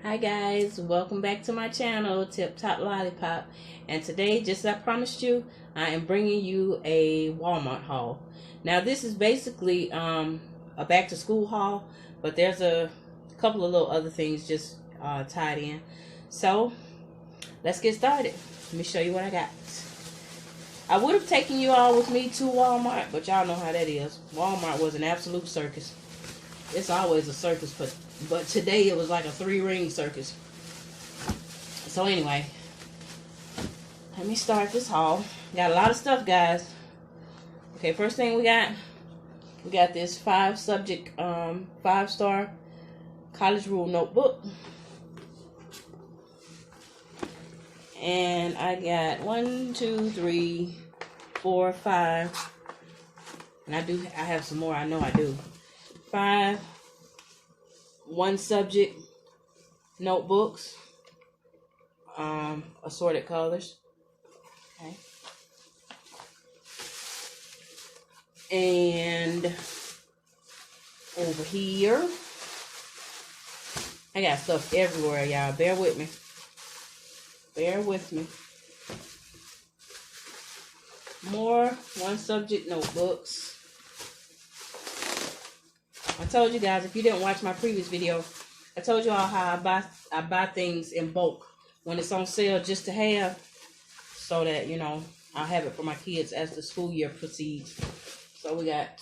Hi guys, welcome back to my channel, TipTop Lollipop. And today, just as I promised you, I am bringing you a Walmart haul. Now this is basically a back to school haul, but there's a couple of little other things just tied in. So let's get started. Let me show you what I got. I would have taken you all with me to Walmart, but y'all know how that is. Walmart was an absolute circus. It's always a circus, but today it was like a 3-ring circus. So anyway, let me start this haul. Got a lot of stuff, guys. Okay, first thing we got this 5-star college rule notebook. And I got 1, 2, 3, 4, 5. And I have some more, I know I do. 5 1-subject notebooks, assorted colors. Okay. And over here, I got stuff everywhere, y'all. Bear with me. Bear with me. More 1-subject notebooks. I told you guys, if you didn't watch my previous video, I told you all how I buy things in bulk when it's on sale just to have, so that, you know, I'll have it for my kids as the school year proceeds. So we got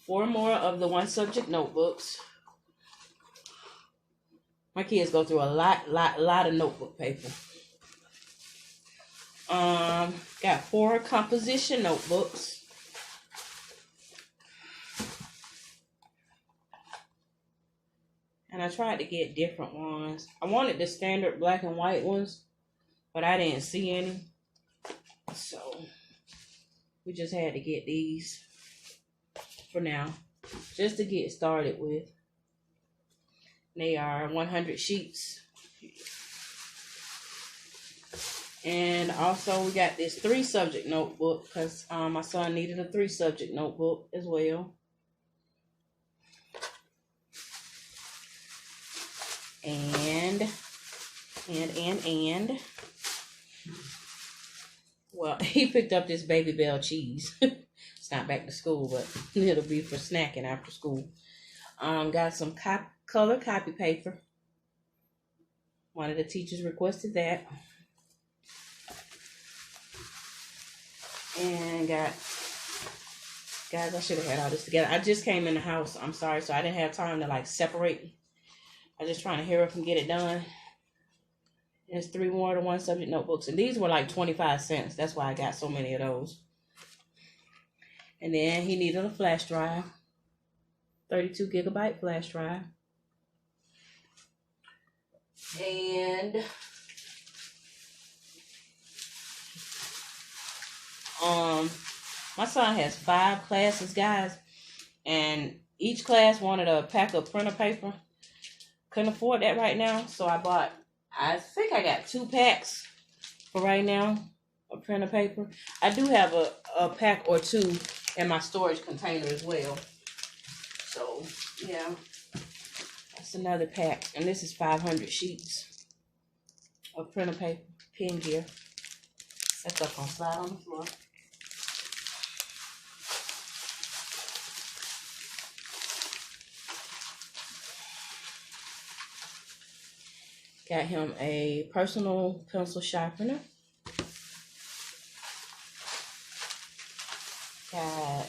4 more of the 1-subject notebooks. My kids go through a lot of notebook paper. Got 4 composition notebooks. And I tried to get different ones. I wanted the standard black and white ones, but I didn't see any. So we just had to get these for now, just to get started with. They are 100 sheets. And also we got this 3-subject notebook because my son needed a 3-subject notebook as well. And well, he picked up this Baby Bell cheese. It's not back to school, but it'll be for snacking after school. Got some color copy paper. One of the teachers requested that. And guys, I should have had all this together. I just came in the house, I'm sorry, so I didn't have time to like separate. I'm just trying to hurry up and get it done. There's 3 more to 1-subject notebooks. And these were like 25 cents. That's why I got so many of those. And then he needed a flash drive. 32 gigabyte flash drive. And my son has 5 classes, guys. And each class wanted a pack of printer paper. Couldn't afford that right now, so I think I got 2 packs for right now of printer paper. I do have a pack or 2 in my storage container as well. So, yeah, that's another pack. And this is 500 sheets of printer paper, pen gear. That's up on slide on the floor. Got him a personal pencil sharpener. Got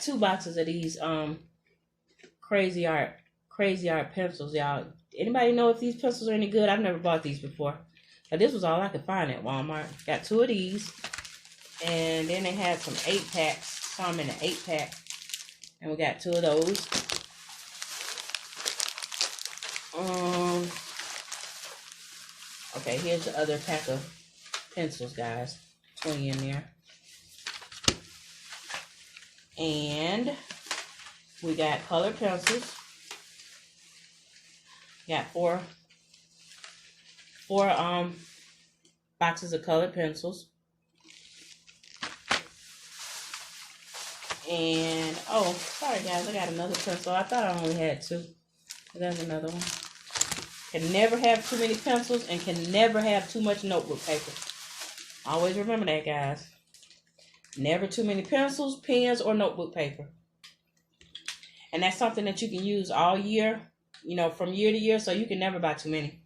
2 boxes of these crazy art pencils, y'all. Anybody know if these pencils are any good? I've never bought these before, but this was all I could find at Walmart. Got 2 of these, and then they had some 8-packs. Some in an 8-pack, and we got 2 of those. Okay, here's the other pack of pencils, guys. 20 in there. And we got colored pencils. Got four boxes of colored pencils. And, oh, sorry guys, I got another pencil. I thought I only had 2. There's another one. Can never have too many pencils and can never have too much notebook paper. Always remember that, guys. Never too many pencils, pens, or notebook paper. And that's something that you can use all year, you know, from year to year, so you can never buy too many.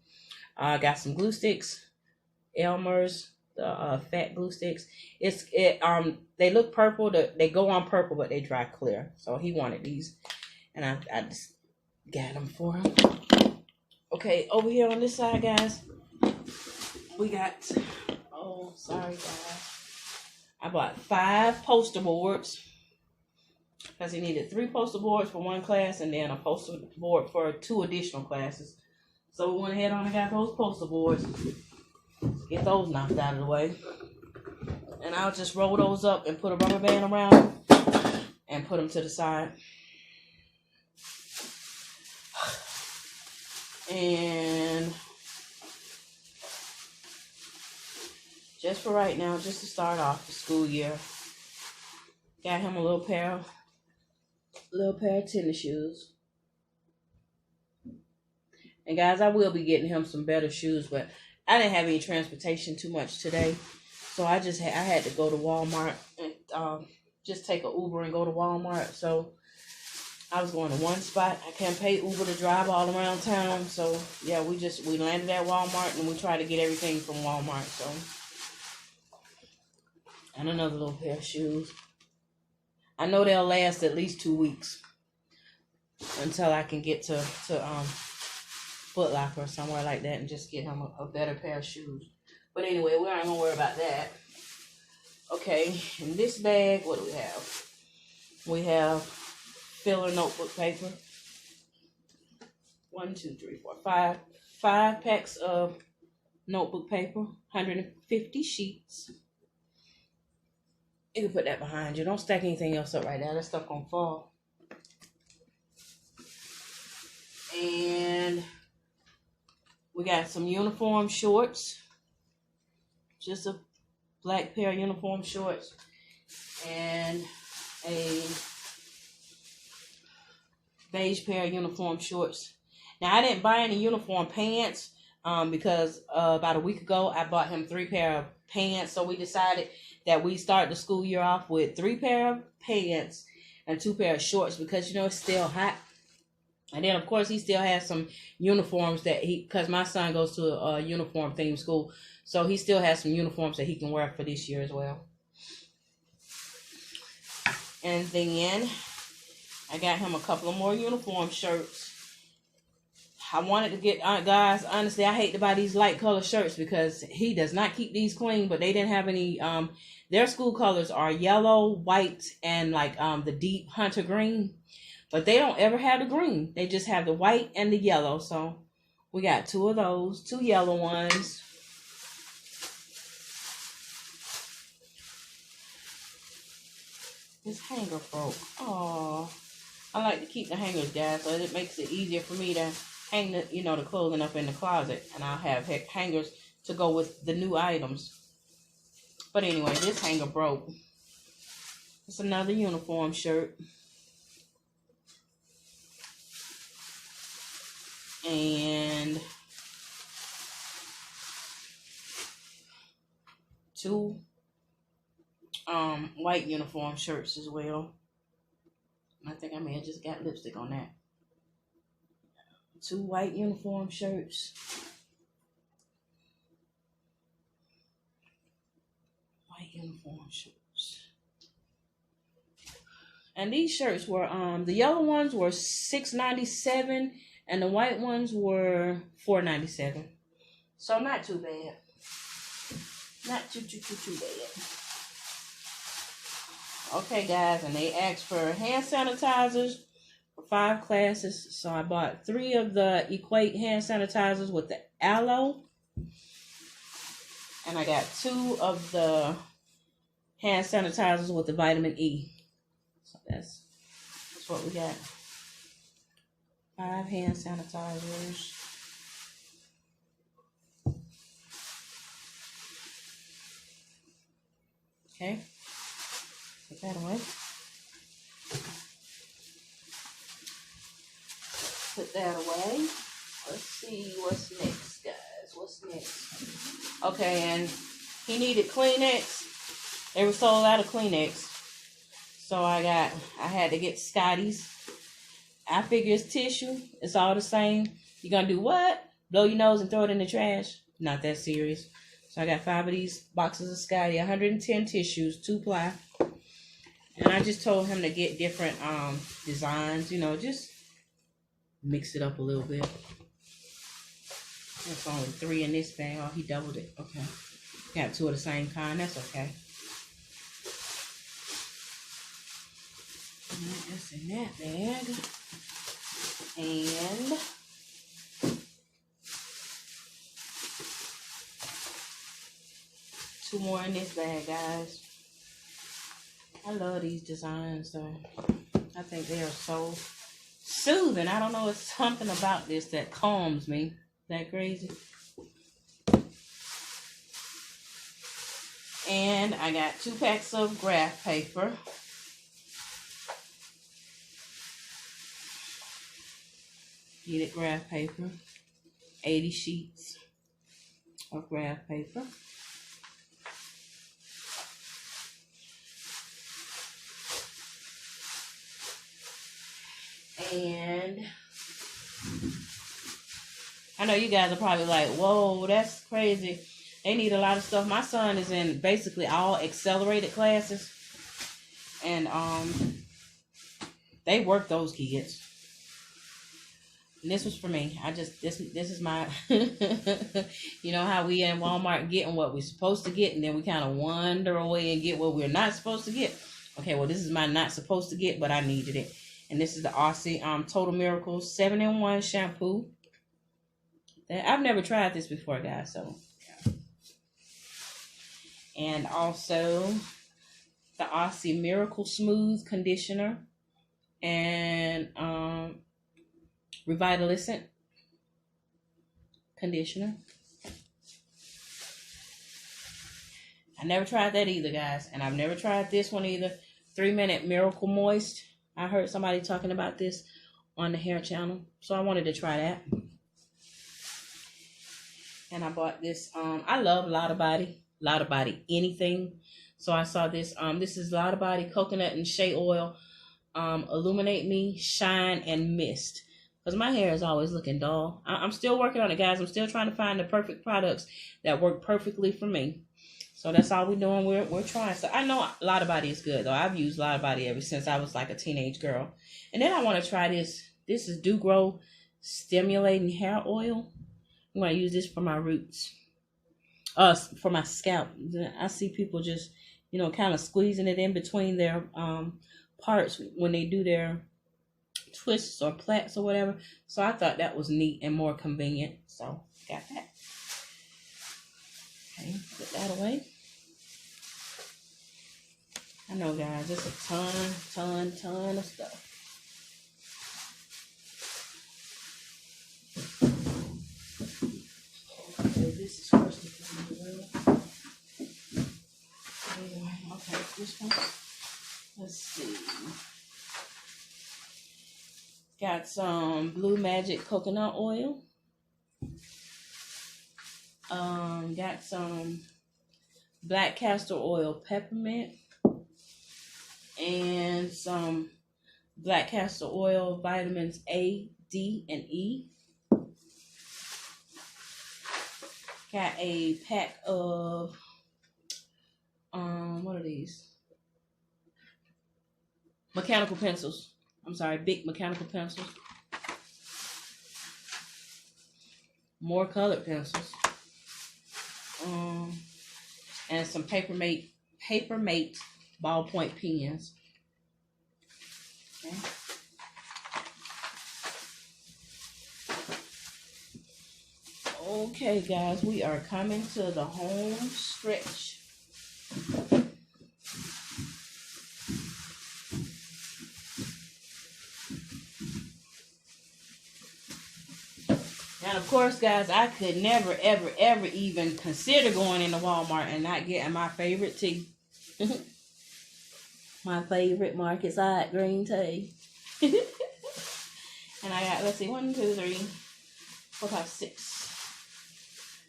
I got some glue sticks, Elmer's, the fat glue sticks. They look purple. They go on purple, but they dry clear. So he wanted these, and I just got them for him. Okay, over here on this side, guys, we got. Oh, sorry, guys. I bought 5 poster boards because he needed 3 poster boards for 1 class and then a poster board for 2 additional classes. So we went ahead on and got those poster boards. Get those knocked out of the way. And I'll just roll those up and put a rubber band around them and put them to the side. And just for right now, just to start off the school year, got him a little pair of tennis shoes. And guys, I will be getting him some better shoes, but I didn't have any transportation too much today. So I had to go to Walmart and just take an Uber and go to Walmart. So I was going to one spot. I can't pay Uber to drive all around town. So yeah, we landed at Walmart and we tried to get everything from Walmart. So, and another little pair of shoes. I know they'll last at least 2 weeks until I can get to Foot Locker or somewhere like that and just get him a better pair of shoes. But anyway, we aren't gonna worry about that. Okay, in this bag, what do we have? We have filler notebook paper. 1, 2, 3, 4, 5. 5 packs of notebook paper. 150 sheets. You can put that behind you. Don't stack anything else up right now. That stuff gonna fall. And we got some uniform shorts. Just a black pair of uniform shorts. And a beige pair of uniform shorts. Now, I didn't buy any uniform pants because about a week ago, I bought him 3 pair of pants. So we decided that we start the school year off with 3 pair of pants and 2 pair of shorts because, you know, it's still hot. And then, of course, he still has some uniforms that because my son goes to a uniform themed school. So he still has some uniforms that he can wear for this year as well. And then I got him a couple of more uniform shirts. I wanted to get, guys, honestly, I hate to buy these light color shirts because he does not keep these clean, but they didn't have any, their school colors are yellow, white, and like the deep hunter green. But they don't ever have the green. They just have the white and the yellow. So we got 2 of those, 2 yellow ones. This hanger broke. Oh, I like to keep the hangers, guys, so it makes it easier for me to hang the, you know, the clothing up in the closet, and I'll have hangers to go with the new items. But anyway, this hanger broke. It's another uniform shirt. And 2 white uniform shirts as well. I think I may have just got lipstick on that. 2 white uniform shirts. White uniform shirts. And these shirts were the yellow ones were $6.97 and the white ones were $4.97. So not too bad. Not too bad. Okay, guys, and they asked for hand sanitizers for 5 classes. So I bought 3 of the Equate hand sanitizers with the aloe. And I got 2 of the hand sanitizers with the vitamin E. So that's what we got. 5 hand sanitizers. Okay. Put that away. put that away. Let's see what's next, guys. What's next? Okay, and he needed Kleenex. They were sold out of Kleenex. So I had to get Scotty's. I figure it's tissue. It's all the same. You're going to do what? Blow your nose and throw it in the trash? Not that serious. So I got 5 of these boxes of Scotty, 110 tissues, 2-ply. And I just told him to get different designs, you know, just mix it up a little bit. There's only 3 in this bag. Oh, he doubled it. Okay. Got 2 of the same kind. That's okay. That's in that bag. And two more in this bag, guys. I love these designs, though. I think they are so soothing. I don't know, it's something about this that calms me. Is that crazy? And I got 2 packs of graph paper. Needed graph paper. 80 sheets of graph paper. And I know you guys are probably like, whoa, that's crazy. They need a lot of stuff. My son is in basically all accelerated classes. And they work those kids. And this was for me. This is my you know how we in Walmart getting what we're supposed to get, and then we kind of wander away and get what we're not supposed to get. Okay, well, this is my not supposed to get, but I needed it. And this is the Aussie Total Miracles 7-in-1 shampoo. I've never tried this before, guys. So, yeah. And also the Aussie Miracle Smooth Conditioner and Revitaliscent Conditioner. I never tried that either, guys. And I've never tried this one either. 3-minute Miracle Moist. I heard somebody talking about this on the hair channel. So I wanted to try that. And I bought this. I love Lotta Body anything. So I saw this. This is Lotta Body Coconut and Shea Oil. Illuminate Me, Shine, and Mist. Because my hair is always looking dull. I'm still working on it, guys. I'm still trying to find the perfect products that work perfectly for me. So that's all we're doing. We're trying. So I know Lotta Body is good, though. I've used Lotta Body ever since I was like a teenage girl. And then I want to try this. This is Do Grow Stimulating Hair Oil. I'm going to use this for my roots. For my scalp. I see people just, you know, kind of squeezing it in between their parts when they do their twists or plaits or whatever. So I thought that was neat and more convenient. So got that. Okay, put that away. I know, guys, it's a ton of stuff. Okay, this is first of all. Okay, this one. Let's see. Got some Blue Magic coconut oil. Got some black castor oil peppermint. And some black castor oil vitamins A, D, and E. Got a pack of, what are these? Mechanical pencils. I'm sorry, big mechanical pencils. More colored pencils. And some Papermate ballpoint pens. Okay. Okay, guys, we are coming to the home stretch. And of course, guys, I could never, ever, ever even consider going into Walmart and not getting my favorite tea. My favorite Market Side green tea. And I got, let's see, 1, 2, 3, 4, 5, 6.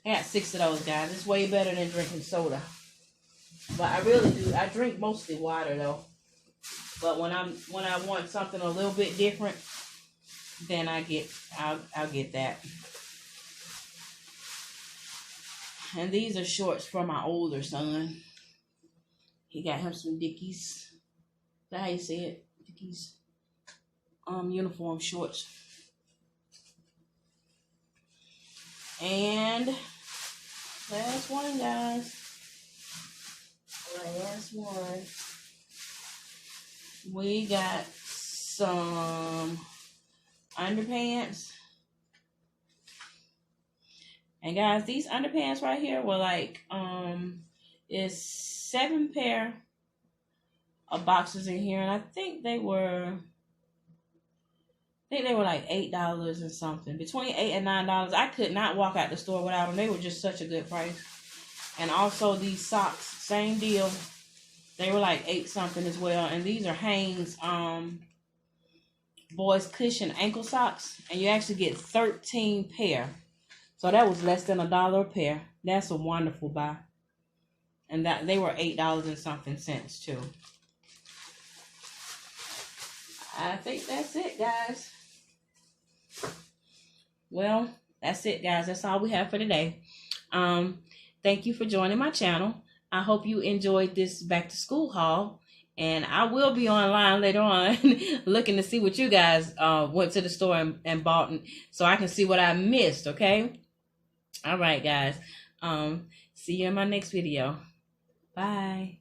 I got 6 of those, guys. It's way better than drinking soda. But I really do. I drink mostly water though. But when I want something a little bit different, then I'll get that. And these are shorts for my older son. He got him some Dickies. Is that how you say it? Dickies. Uniform shorts. And last one, guys. Last one. We got some underpants. And guys, these underpants right here were like, it's 7 pair of boxes in here, and I think they were like $8 and something, between $8 and $9. I could not walk out the store without them. They were just such a good price. And also these socks, same deal. They were like 8 something as well. And these are Hanes boys cushion ankle socks, and you actually get 13 pair. So that was less than $1 a pair. That's a wonderful buy. And that they were $8 and something cents too. I think that's it, guys. Well, that's it, guys. That's all we have for today. Thank you for joining my channel. I hope you enjoyed this back to school haul. And I will be online later on looking to see what you guys went to the store and bought, so I can see what I missed, okay? All right, guys. See you in my next video. Bye.